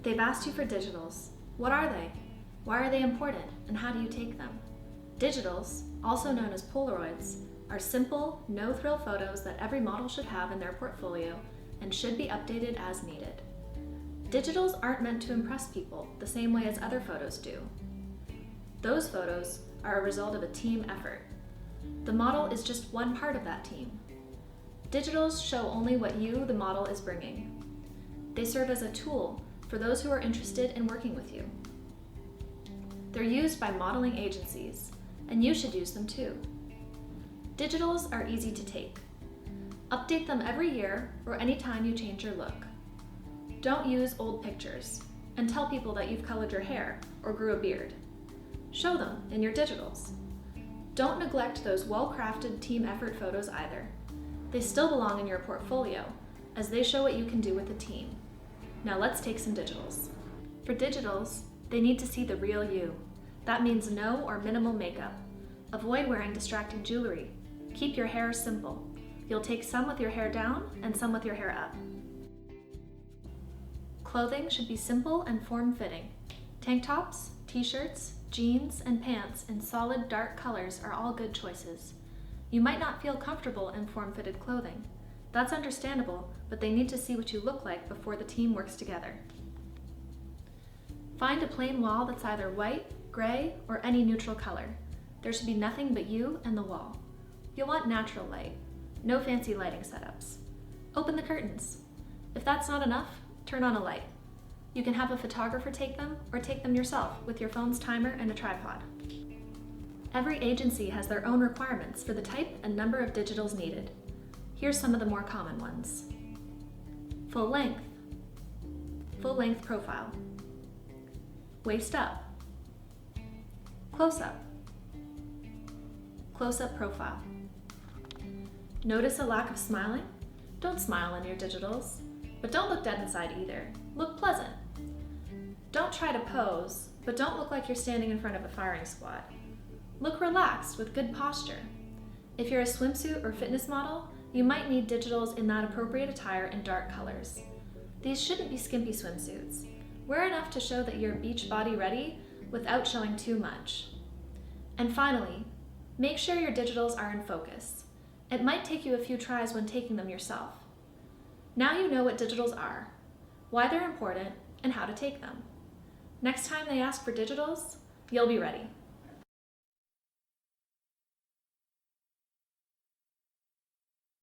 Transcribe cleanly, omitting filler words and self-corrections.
They've asked you for digitals. What are they? Why are they important, and how do you take them? Digitals, also known as Polaroids, are simple, no-thrill photos that every model should have in their portfolio and should be updated as needed. Digitals aren't meant to impress people the same way as other photos do. Those photos are a result of a team effort. The model is just one part of that team. Digitals show only what you, the model, is bringing. They serve as a tool for those who are interested in working with you. They're used by modeling agencies, and you should use them too. Digitals are easy to take. Update them every year or anytime you change your look. Don't use old pictures and tell people that you've colored your hair or grew a beard. Show them in your digitals. Don't neglect those well-crafted team effort photos either. They still belong in your portfolio, as they show what you can do with a team. Now let's take some digitals. For digitals, they need to see the real you. That means no or minimal makeup. Avoid wearing distracting jewelry. Keep your hair simple. You'll take some with your hair down and some with your hair up. Clothing should be simple and form-fitting. Tank tops, t-shirts, jeans, and pants in solid dark colors are all good choices. You might not feel comfortable in form-fitted clothing. That's understandable, but they need to see what you look like before the team works together. Find a plain wall that's either white, gray, or any neutral color. There should be nothing but you and the wall. You'll want natural light, no fancy lighting setups. Open the curtains. If that's not enough, turn on a light. You can have a photographer take them or take them yourself with your phone's timer and a tripod. Every agency has their own requirements for the type and number of digitals needed. Here's some of the more common ones. Full length profile, waist up, close-up profile. Notice a lack of smiling? Don't smile in your digitals, but don't look dead inside either. Look pleasant. Don't try to pose, but don't look like you're standing in front of a firing squad. Look relaxed with good posture. If you're a swimsuit or fitness model, you might need digitals in that appropriate attire in dark colors. These shouldn't be skimpy swimsuits. Wear enough to show that you're beach body ready without showing too much. And finally, make sure your digitals are in focus. It might take you a few tries when taking them yourself. Now you know what digitals are, why they're important, and how to take them. Next time they ask for digitals, you'll be ready.